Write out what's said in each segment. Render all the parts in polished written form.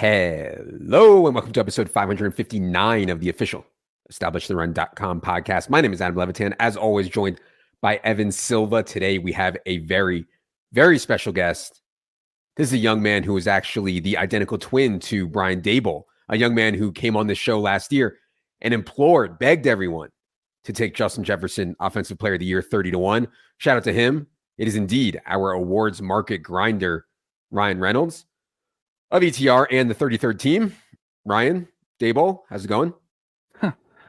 Hello, and welcome to episode 559 of the official EstablishTheRun.com podcast. My name is Adam Levitan, as always, joined by Evan Silva. Today, we have a very, very special guest. This is a young man who is actually the identical twin to Brian Daboll, a young man who came on the show last year and begged everyone to take Justin Jefferson Offensive Player of the Year 30-1. Shout out to him. It is indeed our awards market grinder, Ryan Reynolds of ETR and the 33rd team. Ryan, Daboll, how's it going?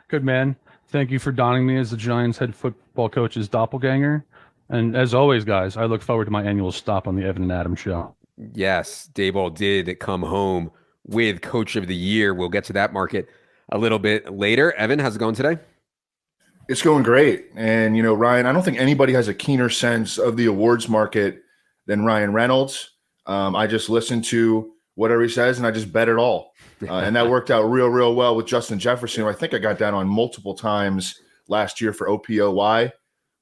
Good, man. Thank you for donning me as the Giants head football coach's doppelganger. And as always, guys, I look forward to my annual stop on the Evan and Adam show. Yes, Daboll did come home with Coach of the Year. We'll get to that market a little bit later. Evan, how's it going today? It's going great. And, Ryan, I don't think anybody has a keener sense of the awards market than Ryan Reynolds. I just listen to whatever he says, and I just bet it all. And that worked out real well with Justin Jefferson. I think I got down on multiple times last year for OPOY.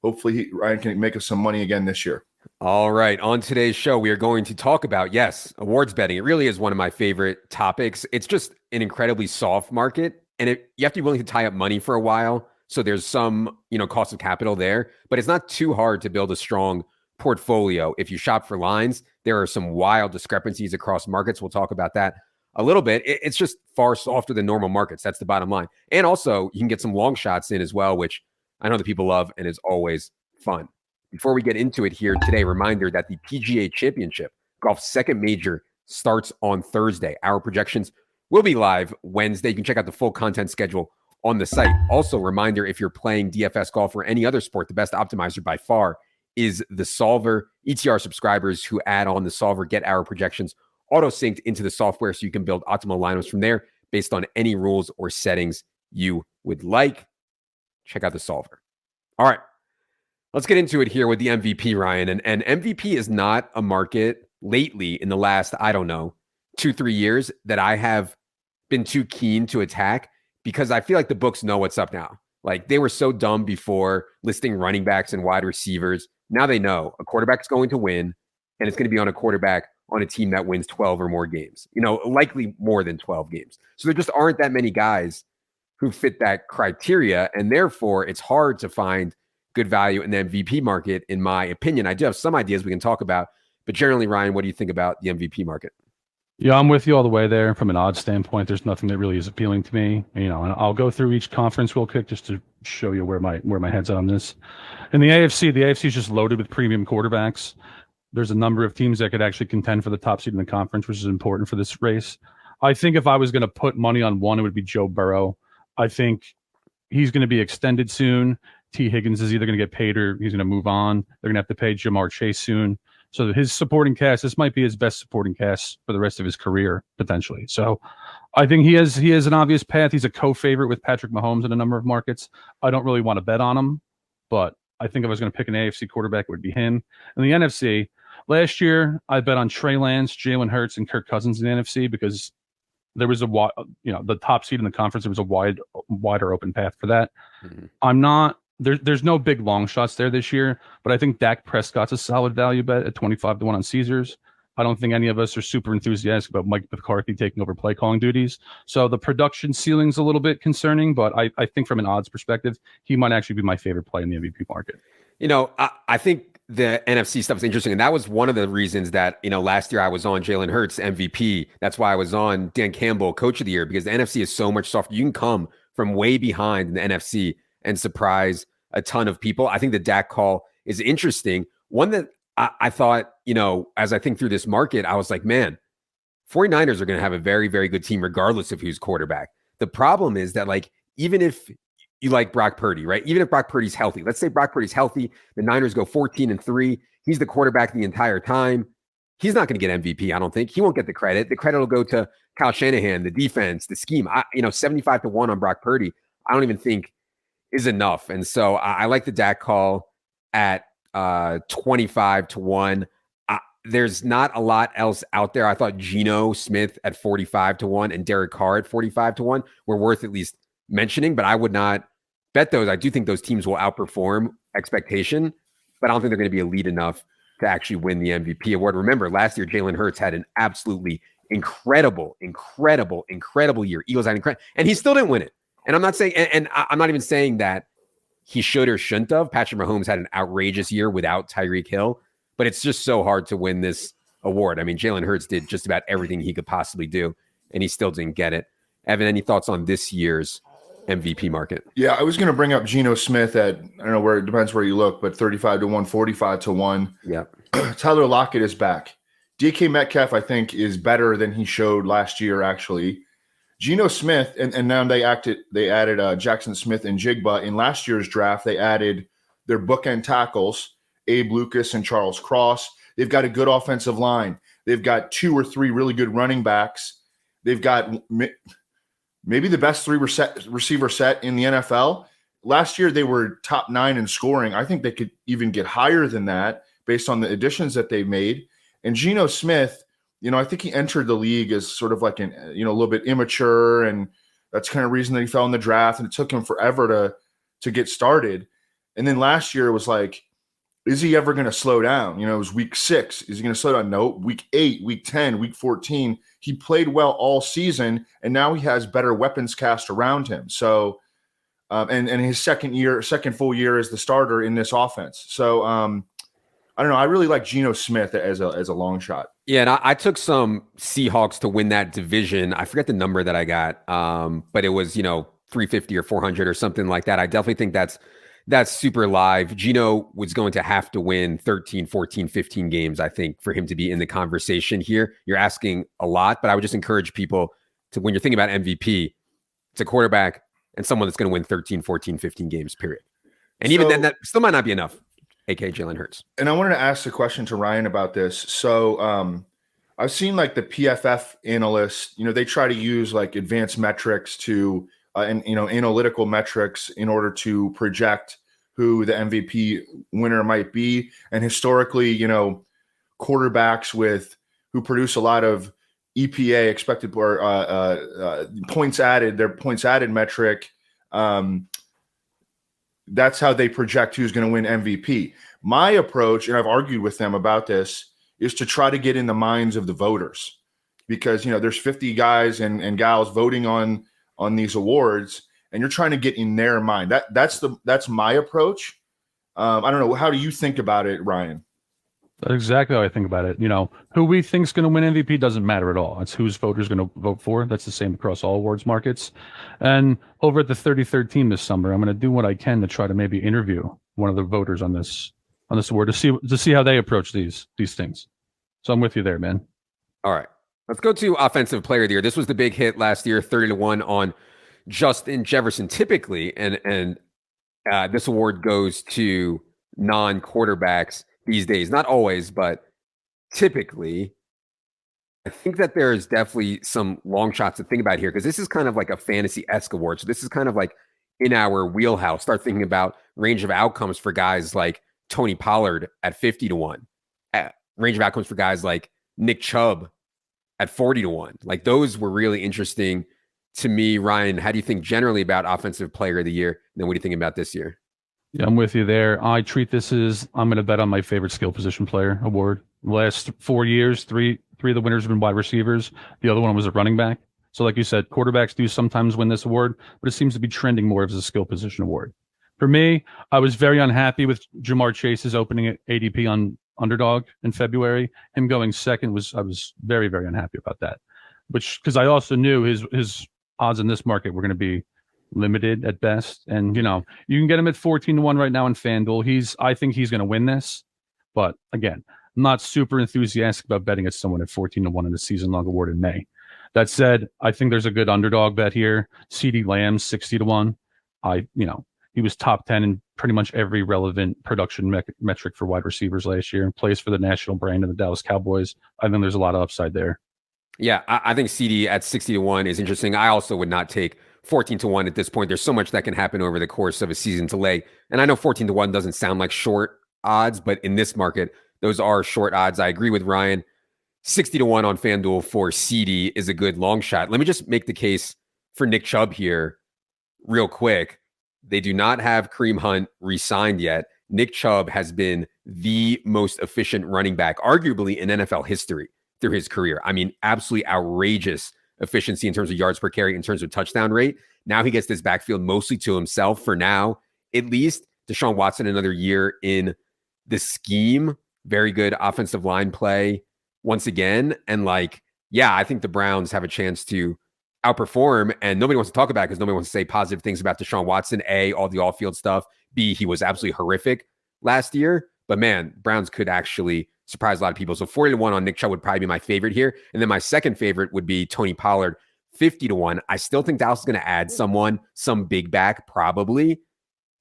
Hopefully, Ryan can make us some money again this year. All right. On today's show, we are going to talk about, yes, awards betting. It really is one of my favorite topics. It's just an incredibly soft market, and you have to be willing to tie up money for a while. So there's some, cost of capital there, but it's not too hard to build a strong portfolio. If you shop for lines, there are some wild discrepancies across markets. We'll talk about that a little bit. It's just far softer than normal markets. That's the bottom line. And also, you can get some long shots in as well, which I know that people love and is always fun. Before we get into it here today, reminder that the PGA Championship, golf's second major, starts on Thursday. Our projections will be live Wednesday. You can check out the full content schedule on the site. Also, reminder, if you're playing DFS golf or any other sport, the best optimizer by far is the Solver. ETR subscribers who add on the Solver get our projections auto-synced into the software so you can build optimal lineups from there based on any rules or settings you would like. Check out the Solver. All right, let's get into it here with the MVP, Ryan. And MVP is not a market lately in the last, 2-3 years that I have been too keen to attack, because I feel like the books know what's up now. Like, they were so dumb before listing running backs and wide receivers. Now they know a quarterback is going to win, and it's going to be on a quarterback on a team that wins 12 or more games, likely more than 12 games. So there just aren't that many guys who fit that criteria, and therefore it's hard to find good value in the MVP market, in my opinion. I do have some ideas we can talk about, but generally, Ryan, what do you think about the MVP market? Yeah, I'm with you all the way there. From an odds standpoint, there's nothing that really is appealing to me. And I'll go through each conference real quick just to show you where my head's on this. In the AFC is just loaded with premium quarterbacks. There's a number of teams that could actually contend for the top seed in the conference, which is important for this race. I think if I was going to put money on one, it would be Joe Burrow. I think he's going to be extended soon. T. Higgins is either going to get paid or he's going to move on. They're going to have to pay Jamar Chase soon. So his supporting cast, this might be his best supporting cast for the rest of his career, potentially. So I think he has an obvious path. He's a co-favorite with Patrick Mahomes in a number of markets. I don't really want to bet on him, but I think if I was going to pick an AFC quarterback, it would be him. In the NFC, last year, I bet on Trey Lance, Jalen Hurts, and Kirk Cousins in the NFC because there was the top seed in the conference. There was a wider open path for that. Mm-hmm. There's no big long shots there this year, but I think Dak Prescott's a solid value bet at 25-1 on Caesars. I don't think any of us are super enthusiastic about Mike McCarthy taking over play calling duties. So the production ceiling's a little bit concerning, but I think from an odds perspective, he might actually be my favorite play in the MVP market. I think the NFC stuff is interesting. And that was one of the reasons that, last year I was on Jalen Hurts MVP. That's why I was on Dan Campbell Coach of the Year, because the NFC is so much softer. You can come from way behind in the NFC and surprise a ton of people. I think the Dak call is interesting. One that I thought, as I think through this market, I was like, man, 49ers are going to have a very, very good team regardless of who's quarterback. The problem is that, even if you like Brock Purdy, right? Even if Brock Purdy's healthy, let's say Brock Purdy's healthy, the Niners go 14-3. He's the quarterback the entire time. He's not going to get MVP, I don't think. He won't get the credit. The credit will go to Kyle Shanahan, the defense, the scheme. 75-1 on Brock Purdy, I don't even think is enough. And so I like the Dak call at 25-1. There's not a lot else out there. I thought Geno Smith at 45-1 and Derek Carr at 45-1 were worth at least mentioning, but I would not bet those. I do think those teams will outperform expectation, but I don't think they're going to be elite enough to actually win the MVP award. Remember, last year, Jalen Hurts had an absolutely incredible year. Eagles had incredible, and he still didn't win it. And I'm not saying, and I'm not even saying that he should or shouldn't have. Patrick Mahomes had an outrageous year without Tyreek Hill, but it's just so hard to win this award. I mean, Jalen Hurts did just about everything he could possibly do, and he still didn't get it. Evan, any thoughts on this year's MVP market? Yeah, I was going to bring up Geno Smith at, I don't know where, it depends where you look, but 35 to 1, 45 to 1. Yeah. Tyler Lockett is back. DK Metcalf, I think, is better than he showed last year, actually. Geno Smith, and now they added Jackson Smith and Jigba. In last year's draft, they added their bookend tackles, Abe Lucas and Charles Cross. They've got a good offensive line. They've got 2 or 3 really good running backs. They've got maybe the best 3 receiver set in the NFL. Last year, they were top 9 in scoring. I think they could even get higher than that based on the additions that they've made. And Geno Smith, I think he entered the league as sort of like a little bit immature, and that's kind of the reason that he fell in the draft, and it took him forever to get started. And then last year it was like, is he ever going to slow down? It was week 6. Is he going to slow down? No. Week 8, week 10, week 14. He played well all season, and now he has better weapons cast around him. So, and his second full year as the starter in this offense. So, I don't know. I really like Geno Smith as a long shot. Yeah, and I took some Seahawks to win that division. I forget the number that I got, but it was 350 or 400 or something like that. I definitely think that's super live. Geno was going to have to win 13, 14, 15 games, I think, for him to be in the conversation here. You're asking a lot, but I would just encourage people to, when you're thinking about MVP, it's a quarterback and someone that's going to win 13, 14, 15 games, period. And even then, that still might not be enough, aka Jalen Hurts. And I wanted to ask a question to Ryan about this. So I've seen like the PFF analysts, they try to use like advanced metrics to and analytical metrics in order to project who the MVP winner might be. And historically, quarterbacks who produce a lot of EPA, expected or points added, their points added metric. That's how they project who's going to win MVP. My approach, and I've argued with them about this, is to try to get in the minds of the voters, because there's 50 guys and gals voting on these awards, and you're trying to get in their mind. That's my approach. I don't know. How do you think about it, Ryan? That's exactly how I think about it. Who we think is going to win MVP doesn't matter at all. It's whose voters going to vote for. That's the same across all awards markets. And over at the 33rd team this summer, I'm going to do what I can to try to maybe interview one of the voters on this award to see how they approach these things. So I'm with you there, man. All right. Let's go to Offensive Player of the Year. This was the big hit last year, 30-1 on Justin Jefferson. Typically, and this award goes to non-quarterbacks these days. Not always, but typically. I think that there is definitely some long shots to think about here, because this is kind of like a fantasy-esque award. So this is kind of like in our wheelhouse. Start thinking about range of outcomes for guys like Tony Pollard at 50-1. Range of outcomes for guys like Nick Chubb at 40-1. Like, those were really interesting to me. Ryan, how do you think generally about Offensive Player of the Year? And then what do you think about this year? Yeah, I'm with you there. I treat this as, I'm going to bet on my favorite skill position player award. Last 4 years, three of the winners have been wide receivers. The other one was a running back. So like you said, quarterbacks do sometimes win this award, but it seems to be trending more as a skill position award. For me, I was very unhappy with Jamar Chase's opening at ADP on Underdog in February. Him going second I was very, very unhappy about that. Because I also knew his odds in this market were going to be limited at best. And, you can get him at 14-1 right now in FanDuel. I think he's going to win this. But again, I'm not super enthusiastic about betting at someone at 14-1 in the season-long award in May. That said, I think there's a good underdog bet here. CeeDee Lamb, 60-1. He was top 10 in pretty much every relevant production metric for wide receivers last year, and plays for the national brand of the Dallas Cowboys. I think there's a lot of upside there. Yeah, I think CeeDee at 60-1 is interesting. I also would not take 14-1 at this point. There's so much that can happen over the course of a season to lay. And I know 14-1 doesn't sound like short odds, but in this market, those are short odds. I agree with Ryan. 60-1 on FanDuel for CeeDee is a good long shot. Let me just make the case for Nick Chubb here real quick. They do not have Kareem Hunt re-signed yet. Nick Chubb has been the most efficient running back, arguably in NFL history, through his career. I mean, absolutely outrageous efficiency in terms of yards per carry, in terms of touchdown rate. Now he gets this backfield mostly to himself for now. At least Deshaun Watson, another year in the scheme. Very good offensive line play once again. And like, yeah, I think the Browns have a chance to outperform, and nobody wants to talk about it because nobody wants to say positive things about Deshaun Watson. A, all the off-field stuff. B, he was absolutely horrific last year. But man, Browns could actually surprise a lot of people. So 40-1 on Nick Chubb would probably be my favorite here. And then my second favorite would be Tony Pollard, 50-1. I still think Dallas is going to add someone, some big back probably,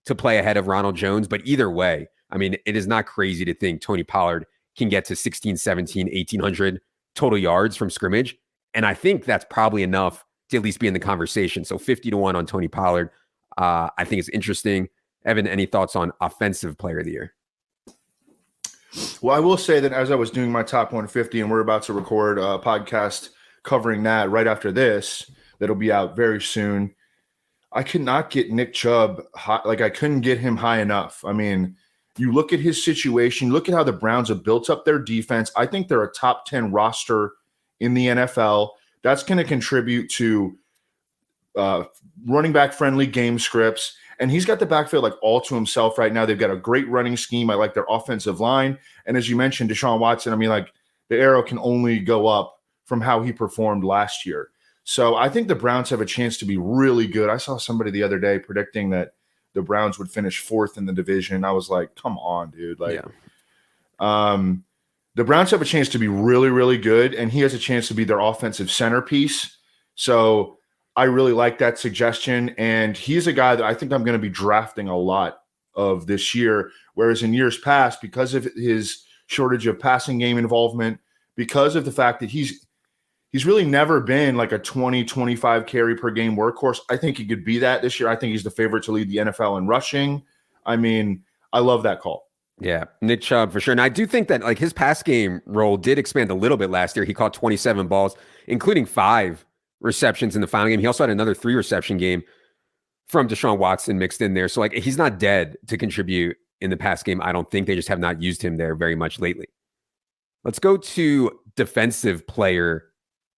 to play ahead of Ronald Jones. But either way, I mean, it is not crazy to think Tony Pollard can get to 16, 17, 1,800 total yards from scrimmage. And I think that's probably enough to at least be in the conversation. So 50-1 on Tony Pollard, I think it's interesting. Evan, any thoughts on offensive player of the year? Well, I will say that as I was doing my top 150, and we're about to record a podcast covering that right after this, that'll be out very soon, I could not get Nick Chubb high. Like, I couldn't get him high enough. I mean, you look at his situation, look at how the Browns have built up their defense. I think they're a top 10 roster in the NFL. That's going to contribute to running back friendly game scripts. And he's got the backfield like all to himself right now. They've got a great running scheme. I like their offensive line. And as you mentioned, Deshaun Watson, I mean, like, the arrow can only go up from how he performed last year. So I think the Browns have a chance to be really good. I saw somebody the other day predicting that the Browns would finish fourth in the division. I was like, come on, dude. Like, the Browns have a chance to be really, really good, and he has a chance to be their offensive centerpiece. So I really like that suggestion. And he's a guy that I think I'm going to be drafting a lot of this year. Whereas in years past, because of his shortage of passing game involvement, because of the fact that he's really never been like a 20, 25 carry per game workhorse, I think he could be that this year. I think he's the favorite to lead the NFL in rushing. I mean, I love that call. Yeah, Nick Chubb for sure. And I do think that like his pass game role did expand a little bit last year. He caught 27 balls, including 5 receptions in the final game. He also had another 3 reception game from Deshaun Watson mixed in there. So like, he's not dead to contribute in the pass game. I don't think they just have not used him there very much lately. Let's go to defensive player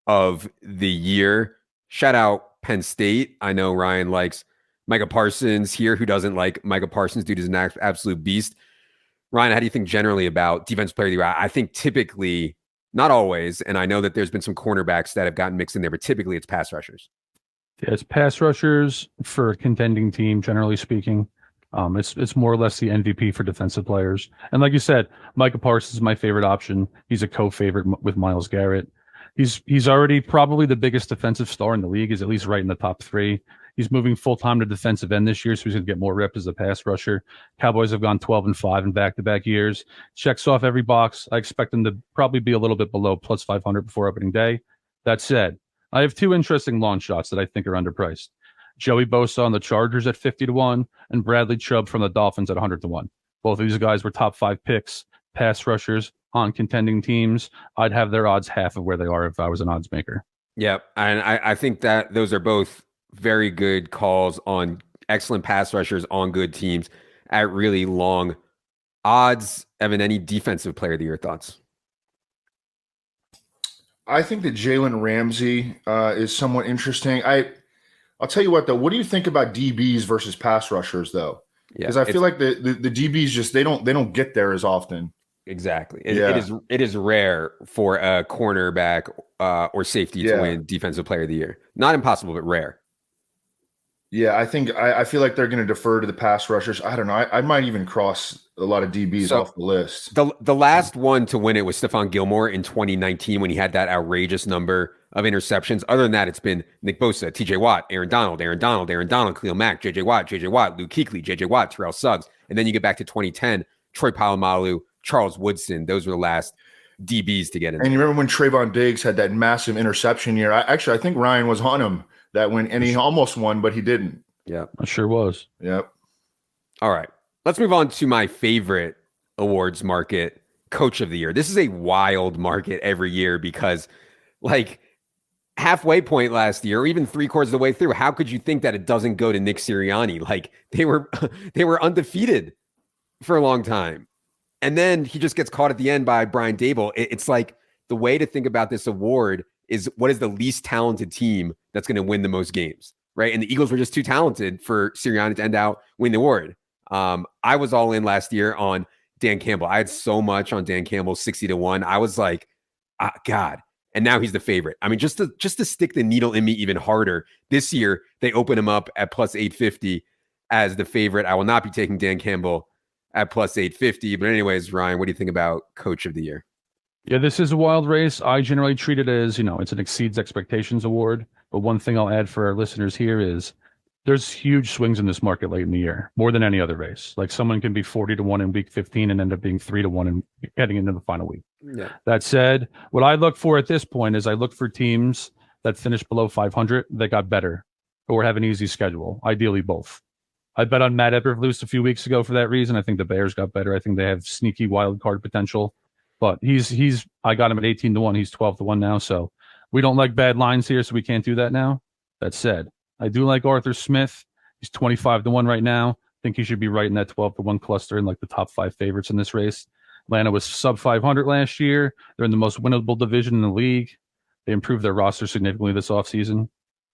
of the year. Shout out Penn State. I know Ryan likes Micah Parsons here. Who doesn't like Micah Parsons? Dude is an absolute beast. Ryan, how do you think generally about defensive player of the year? I think typically, not always, and I know that there's been some cornerbacks that have gotten mixed in there, but typically it's pass rushers. Yeah, it's pass rushers for a contending team, generally speaking. It's more or less the MVP for defensive players. And like you said, Micah Parsons is my favorite option. He's a co-favorite with Myles Garrett. He's already probably the biggest defensive star in the league. He's at least right in the top 3. He's moving full-time to defensive end this year, so he's going to get more reps as a pass rusher. Cowboys have gone 12-5 in back-to-back years. Checks off every box. I expect him to probably be a little bit below plus 500 before opening day. That said, I have 2 interesting long shots that I think are underpriced. Joey Bosa on the Chargers at 50-1 and Bradley Chubb from the Dolphins at 100-1. Both of these guys were top 5 picks, pass rushers on contending teams. I'd have their odds half of where they are if I was an odds maker. Yeah, and I think that those are both very good calls on excellent pass rushers on good teams at really long odds. Evan, any defensive player of the year thoughts? I think that Jalen Ramsey is somewhat interesting. I'll tell you what, though. What do you think about DBs versus pass rushers, though? Because I feel like the DBs just they don't get there as often. Exactly. It is rare for a cornerback or safety to win defensive player of the year. Not impossible, but rare. Yeah, I feel like they're going to defer to the pass rushers. I don't know. I might even cross a lot of DBs off the list. The last one to win it was Stephon Gilmore in 2019 when he had that outrageous number of interceptions. Other than that, it's been Nick Bosa, TJ Watt, Aaron Donald, Khalil Mack, JJ Watt, Luke Kuechly, JJ Watt, Terrell Suggs. And then you get back to 2010, Troy Polamalu, Charles Woodson. Those were the last DBs to get in. And you remember when Trayvon Diggs had that massive interception year? I think Ryan was on him that win, and he almost won, but he didn't. Yeah, I sure was. Yep. All right, let's move on to my favorite awards market, Coach of the Year. This is a wild market every year because, like, halfway point last year, or even 3/4 of the way through, how could you think that it doesn't go to Nick Sirianni? Like, they were undefeated for a long time, and then he just gets caught at the end by Brian Dable. It's like the way to think about this award is what is the least talented team that's going to win the most games, right? And the Eagles were just too talented for Sirianni to end out win the award. I was all in last year on Dan Campbell. I had so much on Dan Campbell, 60-1. I was like, God. And now he's the favorite. I mean, just to stick the needle in me even harder, this year they open him up at plus 850 as the favorite. I will not be taking Dan Campbell at plus 850. But anyways, Ryan, what do you think about Coach of the Year? Yeah, this is a wild race. I generally treat it as, it's an exceeds expectations award. But one thing I'll add for our listeners here is there's huge swings in this market late in the year, more than any other race. Like someone can be 40-1 in week 15 and end up being 3-1 and heading into the final week. Yeah. That said, what I look for at this point is I look for teams that finish below 500 that got better or have an easy schedule, ideally both. I bet on Matt Eberflus a few weeks ago for that reason. I think the Bears got better. I think they have sneaky wild card potential. But I got him at 18-1. He's 12-1 now. So we don't like bad lines here, so we can't do that now. That said, I do like Arthur Smith. He's 25-1 right now. I think he should be right in that 12-1 cluster in like the top 5 favorites in this race. Atlanta was sub 500 last year. They're in the most winnable division in the league. They improved their roster significantly this offseason.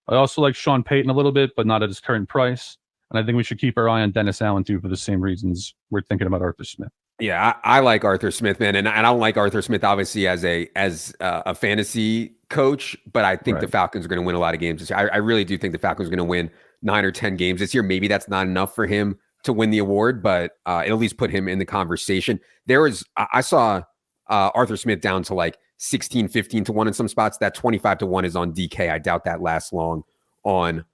I also like Sean Payton a little bit, but not at his current price. And I think we should keep our eye on Dennis Allen, too, for the same reasons we're thinking about Arthur Smith. Yeah, I like Arthur Smith, man. And I don't like Arthur Smith, obviously, as a fantasy coach, but I think the Falcons are going to win a lot of games this year. I really do think the Falcons are going to win 9 or 10 games this year. Maybe that's not enough for him to win the award, but it'll at least put him in the conversation. I saw Arthur Smith down to like 16, 15-1 in some spots. That 25-1 is on DK. I doubt that lasts long on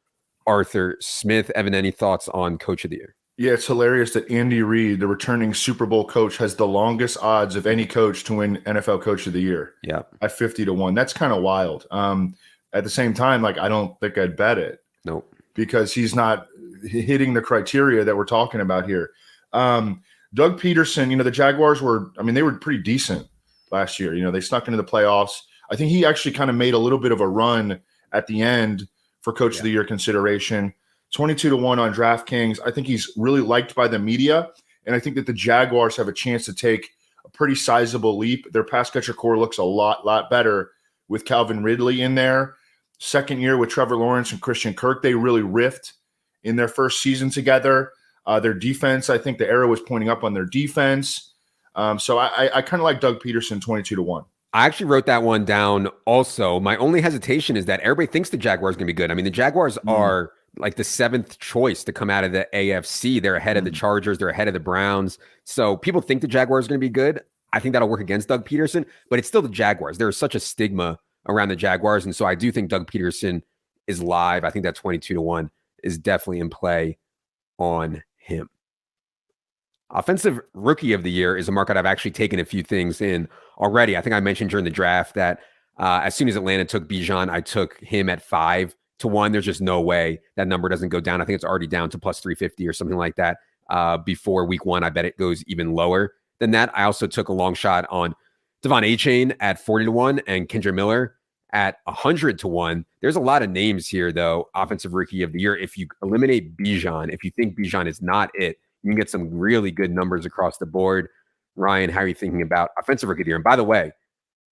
Arthur Smith. Evan, any thoughts on Coach of the Year? Yeah, it's hilarious that Andy Reid, the returning Super Bowl coach, has the longest odds of any coach to win NFL Coach of the Year. Yeah, at 50-1. That's kind of wild. At the same time, like I don't think I'd bet it. Nope, because he's not hitting the criteria that we're talking about here. Doug Peterson, the Jaguars they were pretty decent last year. They snuck into the playoffs. I think he actually kind of made a little bit of a run at the end for Coach of the Year consideration. 22-1 on DraftKings. I think he's really liked by the media, and I think that the Jaguars have a chance to take a pretty sizable leap. Their pass catcher core looks a lot better with Calvin Ridley in there. Second year with Trevor Lawrence and Christian Kirk, they really riffed in their first season together. Their defense, I think the arrow was pointing up on their defense. So I kind of like Doug Peterson 22-1. I actually wrote that one down also. My only hesitation is that everybody thinks the Jaguars are going to be good. I mean, the Jaguars are like the 7th choice to come out of the AFC. They're ahead of the Chargers. They're ahead of the Browns. So people think the Jaguars are going to be good. I think that'll work against Doug Peterson, but it's still the Jaguars. There's such a stigma around the Jaguars. And so I do think Doug Peterson is live. I think that 22-1 is definitely in play on him. Offensive Rookie of the Year is a market I've actually taken a few things in already. I think I mentioned during the draft that as soon as Atlanta took Bijan, I took him at 5-1. There's just no way that number doesn't go down. I think it's already down to plus 350 or something like that before week 1. I bet it goes even lower than that. I also took a long shot on Devon Achane at 40-1 and Kendra Miller at 100-1. There's a lot of names here, though. Offensive Rookie of the Year. If you eliminate Bijan, if you think Bijan is not it, you can get some really good numbers across the board. Ryan, how are you thinking about Offensive Rookie of the Year? And by the way,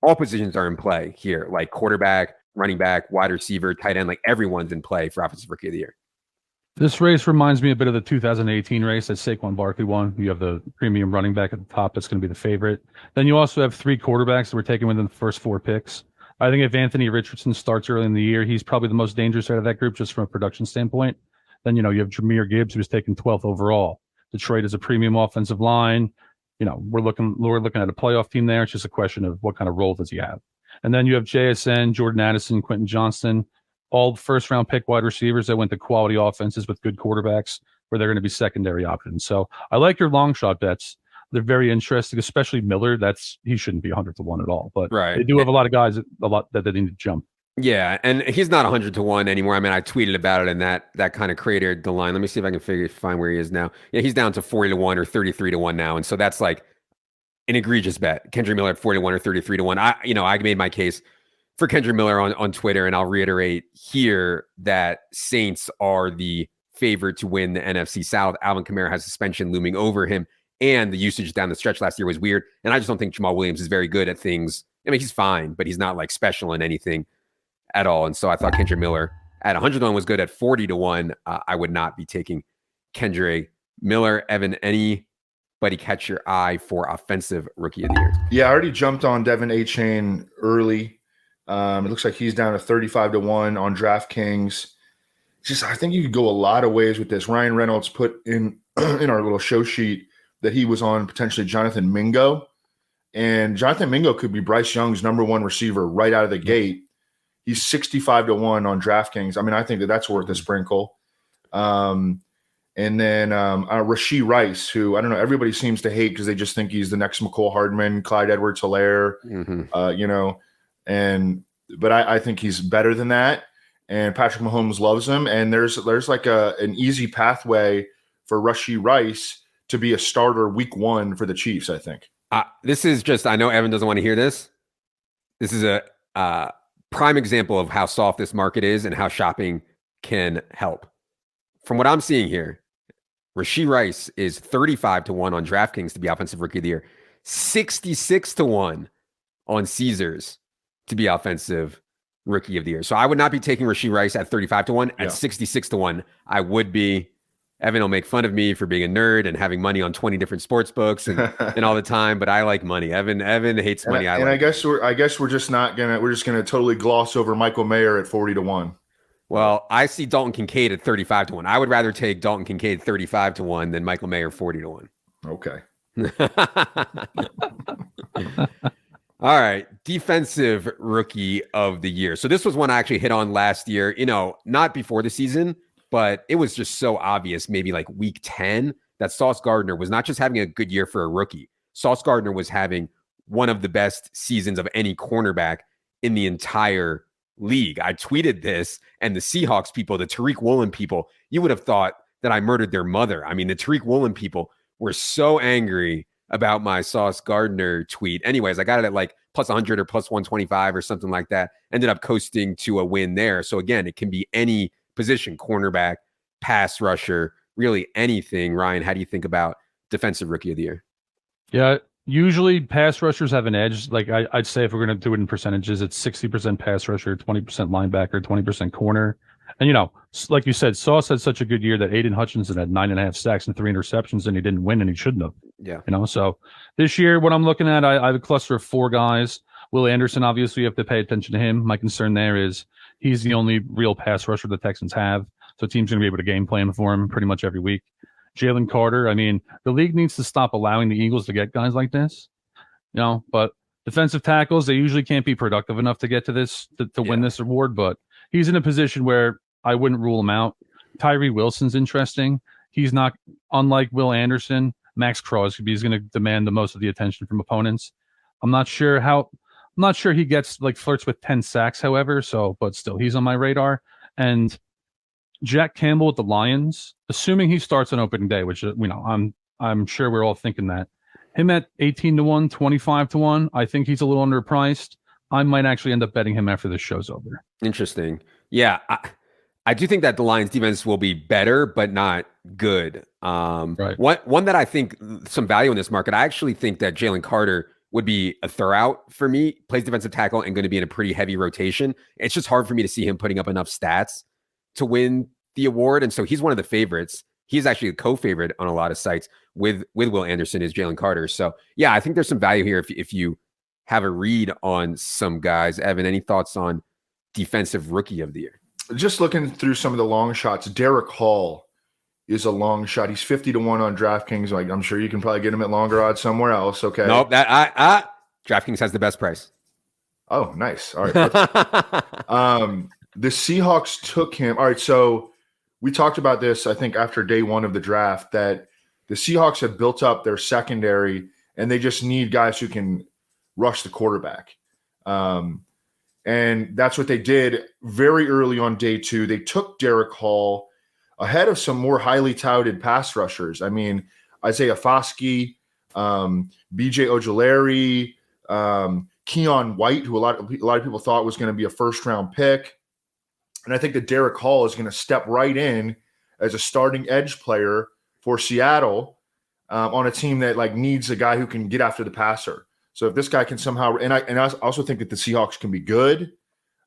all positions are in play here, like quarterback, running back, wide receiver, tight end, like everyone's in play for Offensive Rookie of the Year. This race reminds me a bit of the 2018 race that Saquon Barkley won. You have the premium running back at the top that's going to be the favorite. Then you also have 3 quarterbacks that were taken within the first 4 picks. I think if Anthony Richardson starts early in the year, he's probably the most dangerous out of that group just from a production standpoint. Then, you have Jahmyr Gibbs, who was taken 12th overall. Detroit is a premium offensive line. We're looking at a playoff team there. It's just a question of what kind of role does he have. And then you have JSN, Jordan Addison, Quentin Johnston, all first-round pick wide receivers that went to quality offenses with good quarterbacks where they're going to be secondary options. So I like your long shot bets. They're very interesting, especially Miller. He shouldn't be 100-1 at all. But they do have a lot of guys that they need to jump. Yeah, and he's not 100-1 anymore. I mean, I tweeted about it, and that kind of created the line. Let me see if I can find where he is now. Yeah, he's down to 40-1 or 33-1 now, and so that's like an egregious bet. Kendra Miller at 41 or 33-1. I made my case for Kendra Miller on Twitter, and I'll reiterate here that Saints are the favorite to win the NFC South. Alvin Kamara has suspension looming over him, and the usage down the stretch last year was weird. And I just don't think Jamal Williams is very good at things I mean, he's fine, but he's not like special in anything at all. And so I thought Kendra Miller at 100-1 was good. At 40-1, I would not be taking Kendra Miller. Evan, anybody catch your eye for offensive rookie of the year? Yeah, I already jumped on Devin Achane early. It looks like he's down to 35-1 on DraftKings. I think you could go a lot of ways with this. Ryan Reynolds put in our little show sheet that he was on potentially Jonathan Mingo. And Jonathan Mingo could be Bryce Young's number one receiver right out of the gate. He's 65-1 on DraftKings. I mean, I think that's worth a sprinkle. And then Rashee Rice, who I don't know, everybody seems to hate because they just think he's the next McCole Hardman, Clyde Edwards-Helaire, but I think he's better than that. And Patrick Mahomes loves him. And there's like an easy pathway for Rashee Rice to be a starter week 1 for the Chiefs, I think. This is just, I know Evan doesn't want to hear this. This is a prime example of how soft this market is and how shopping can help. From what I'm seeing here, Rashee Rice is 35-1 on DraftKings to be Offensive Rookie of the Year, 66-1 on Caesars to be Offensive Rookie of the Year. So I would not be taking Rashee Rice at 35-1. At 66-1, I would be. Evan will make fun of me for being a nerd and having money on 20 different sports books and all the time, but I like money. Evan hates money. I guess we're just gonna totally gloss over Michael Mayer at 40-1. Well, I see Dalton Kincaid at 35-1. I would rather take Dalton Kincaid 35-1 than Michael Mayer 40-1. Okay. All right. Defensive Rookie of the Year. So this was one I actually hit on last year, not before the season, but it was just so obvious, maybe like week 10, that Sauce Gardner was not just having a good year for a rookie. Sauce Gardner was having one of the best seasons of any cornerback in the entire league. I tweeted this, and the Seahawks people, the Tariq Woolen people, you would have thought that I murdered their mother. I mean, the Tariq Woolen people were so angry about my Sauce Gardner tweet. Anyways, I got it at like plus 100 or plus 125 or something like that. Ended up coasting to a win there. So again, it can be any position, cornerback, pass rusher, really anything. Ryan, how do you think about Defensive Rookie of the Year? Yeah, usually pass rushers have an edge. Like I'd say if we're going to do it in percentages, it's 60% pass rusher, 20% linebacker, 20% corner. And, like you said, Sauce had such a good year that Aiden Hutchinson had 9.5 sacks and 3 interceptions, and he didn't win, and he shouldn't have. Yeah. So this year, what I'm looking at, I have a cluster of 4 guys. Will Anderson, obviously, you have to pay attention to him. My concern there is he's the only real pass rusher the Texans have. So teams going to be able to game plan for him pretty much every week. Jalen Carter, I mean, the league needs to stop allowing the Eagles to get guys like this. But defensive tackles, they usually can't be productive enough to get to this, to win this award. But he's in a position where I wouldn't rule him out. Tyree Wilson's interesting. He's not, unlike Will Anderson, Max Crosby is going to demand the most of the attention from opponents. I'm not sure he gets flirts with 10 sacks, however, but still he's on my radar. And Jack Campbell with the Lions, assuming he starts on opening day, which I'm sure we're all thinking that. Him at 18-1, 25-1, I think he's a little underpriced. I might actually end up betting him after this show's over. Interesting. Yeah, I do think that the Lions defense will be better, but not good. Right. One that I think some value in this market, I actually think that Jalen Carter would be a throw-out for me, plays defensive tackle and going to be in a pretty heavy rotation. It's just hard for me to see him putting up enough stats to win the award. And so he's one of the favorites. He's actually a co-favorite on a lot of sites with Will Anderson is Jalen Carter. So yeah, I think there's some value here if you have a read on some guys. Evan, any thoughts on Defensive Rookie of the Year? Just looking through some of the long shots, Derek Hall is a long shot. He's 50-1 on DraftKings. I'm sure you can probably get him at longer odds somewhere else. Okay. Nope. DraftKings has the best price. Oh, nice. All right. The Seahawks took him. All right. So we talked about this, I think, after day 1 of the draft, that the Seahawks have built up their secondary and they just need guys who can rush the quarterback. And that's what they did very early on day 2. They took Derek Hall ahead of some more highly touted pass rushers. I mean, Isaiah Foskey, BJ Ojulari, Keon White, who a lot of people thought was going to be a first-round pick. And I think that Derek Hall is going to step right in as a starting edge player for Seattle on a team that needs a guy who can get after the passer. So if this guy can somehow, and I also think that the Seahawks can be good,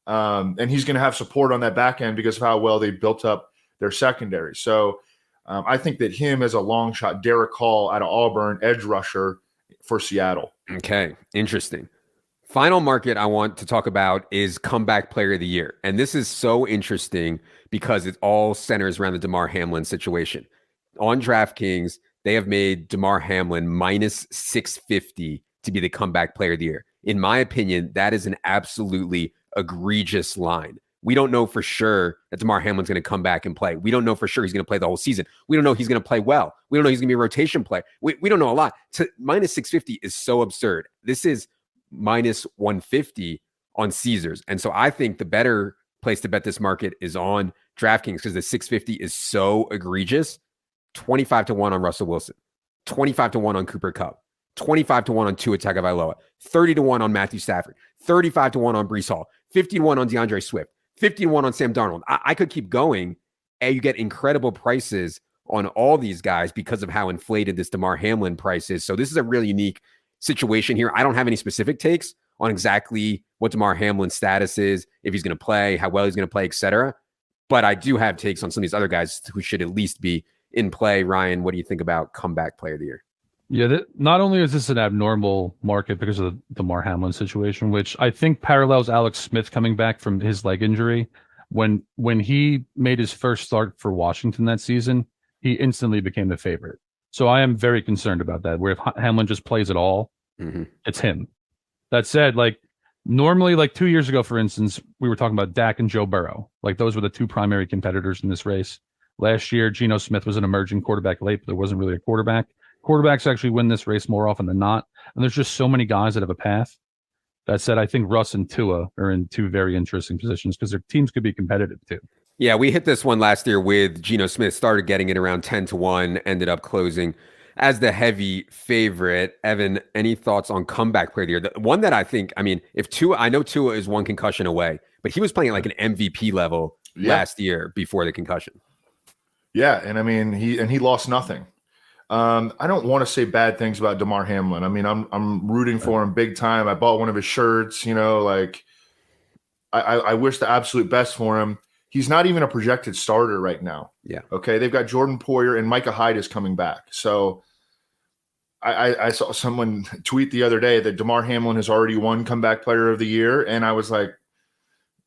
and he's going to have support on that back end because of how well they built up their secondary. So I think that him as a long shot, Derek Hall out of Auburn, edge rusher for Seattle. Okay, interesting. Final market I want to talk about is comeback player of the year. And this is so interesting because it all centers around the Damar Hamlin situation. On DraftKings, they have made Damar Hamlin minus 650 to be the comeback player of the year. In my opinion, that is an absolutely egregious line. We don't know for sure that Damar Hamlin's going to come back and play. We don't know for sure he's going to play the whole season. We don't know he's going to play well. We don't know he's going to be a rotation player. We don't know a lot. Minus 650 is so absurd. This is minus 150 on Caesars. And so I think the better place to bet this market is on DraftKings because the 650 is so egregious. 25 to 1 on Russell Wilson, 25 to 1 on Cooper Kupp, 25 to 1 on Tua Tagovailoa, 30 to 1 on Matthew Stafford, 35 to 1 on Breece Hall, 50 to 1 on DeAndre Swift, 50 to 1 on Sam Darnold. I could keep going, and you get incredible prices on all these guys because of how inflated this Damar Hamlin price is. So this is a really unique situation here. I don't have any specific takes on exactly what Damar Hamlin's status is, if he's going to play, how well he's going to play, etc. But I do have takes on some of these other guys who should at least be in play. Ryan, what do you think about comeback player of the year? Yeah, not only is this an abnormal market because of the Damar Hamlin situation, which I think parallels Alex Smith coming back from his leg injury. When he made his first start for Washington that season, he instantly became the favorite. So I am very concerned about that, where if Hamlin just plays at all, it's him. That said, like normally, like 2 years ago, for instance, we were talking about Dak and Joe Burrow. Like those were the two primary competitors in this race. Last year, Geno Smith was an emerging quarterback late, but there wasn't really a quarterback. Quarterbacks actually win this race more often than not. And there's just so many guys that have a path. That said, I think Russ and Tua are in two very interesting positions because their teams could be competitive too. Yeah, we hit this one last year with Geno Smith, started getting it around 10 to 1, ended up closing as the heavy favorite. Evan, any thoughts on comeback player of the year? The one that I think, I mean, if Tua, I know Tua is one concussion away, but he was playing at like an MVP level last year before the concussion. Yeah, and I mean he lost nothing. I don't want to say bad things about Damar Hamlin. I mean, I'm rooting for him big time. I bought one of his shirts, like I wish the absolute best for him. He's not even a projected starter right now. Yeah. Okay. They've got Jordan Poyer and Micah Hyde is coming back. So I saw someone tweet the other day that Damar Hamlin has already won comeback player of the year. And I was like,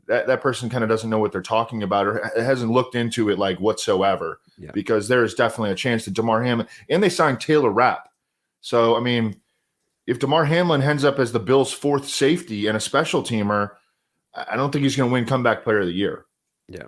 that person kind of doesn't know what they're talking about or hasn't looked into it like whatsoever, because there is definitely a chance that Damar Hamlin, and they signed Taylor Rapp. So, I mean, if Damar Hamlin ends up as the Bills' fourth safety and a special teamer, I don't think he's going to win comeback player of the year. Yeah.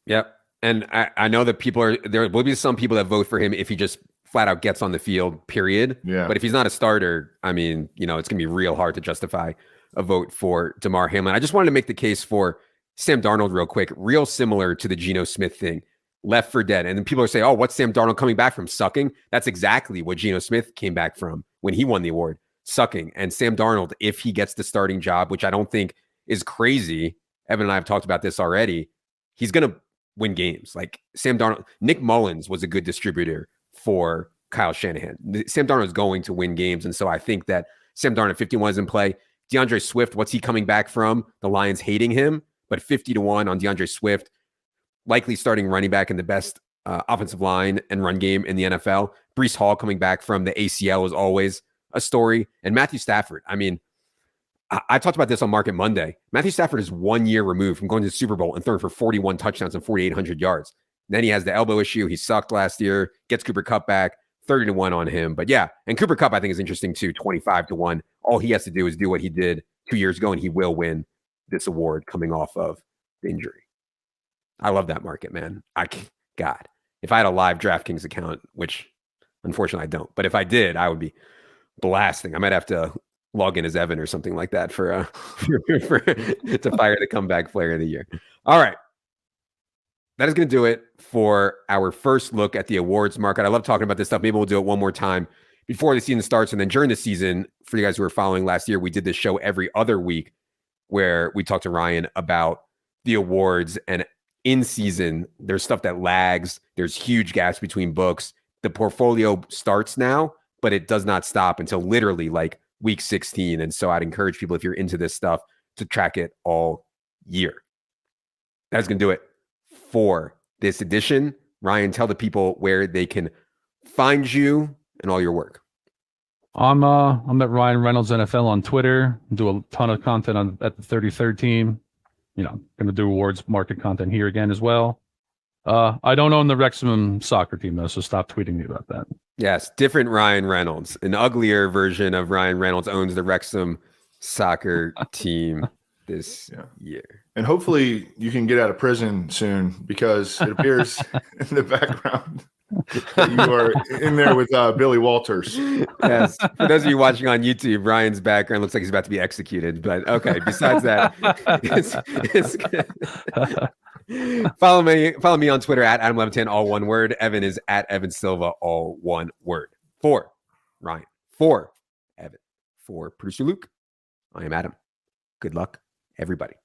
Yep. And I know that there will be some people that vote for him if he just flat out gets on the field, period. Yeah. But if he's not a starter, I mean, it's going to be real hard to justify a vote for Damar Hamlin. I just wanted to make the case for Sam Darnold real quick, real similar to the Geno Smith thing, left for dead. And then people are saying, oh, what's Sam Darnold coming back from? Sucking? That's exactly what Geno Smith came back from when he won the award, sucking. And Sam Darnold, if he gets the starting job, which I don't think is crazy, Evan and I have talked about this already, he's going to win games. Like Sam Darnold, Nick Mullins was a good distributor for Kyle Shanahan. Sam Darnold is going to win games. And so I think that Sam Darnold 51 is in play. DeAndre Swift, what's he coming back from? The Lions hating him, but 50 to 1 on DeAndre Swift, likely starting running back in the best offensive line and run game in the NFL. Breece Hall coming back from the ACL is always a story. And Matthew Stafford, I mean, I talked about this on Market Monday. Matthew Stafford is 1 year removed from going to the Super Bowl and throwing for 41 touchdowns and 4,800 yards. Then he has the elbow issue. He sucked last year, gets Cooper Kupp back, 30 to 1 on him. But yeah, and Cooper Kupp I think is interesting too, 25 to 1. All he has to do is do what he did 2 years ago, and he will win this award coming off of the injury. I love that market, man. God, if I had a live DraftKings account, which unfortunately I don't, but if I did, I would be blasting. I might have to log in as Evan or something like that to fire the comeback player of the year. All right. That is going to do it for our first look at the awards market. I love talking about this stuff. Maybe we'll do it one more time before the season starts. And then during the season, for you guys who were following last year, we did this show every other week where we talked to Ryan about the awards. And in season, there's stuff that lags. There's huge gaps between books. The portfolio starts now, but it does not stop until literally like week 16. And so I'd encourage people, if you're into this stuff, to track it all year. That's going to do it for this edition. Ryan, tell the people where they can find you and all your work. I'm at Ryan Reynolds NFL on Twitter. Do a ton of content at the 33rd team. Going to do awards market content here again as well. I don't own the Wrexham soccer team though, so stop tweeting me about that. Yes, different Ryan Reynolds. An uglier version of Ryan Reynolds owns the Wrexham soccer team this year. And hopefully you can get out of prison soon, because it appears in the background that you are in there with Billy Walters. Yes. For those of you watching on YouTube, Ryan's background looks like he's about to be executed. But okay, besides that, it's good. Follow me on Twitter at Adam Levitan, all one word. Evan is at Evan Silva, all one word. For Ryan, for Evan, for producer Luke, I am Adam. Good luck, everybody.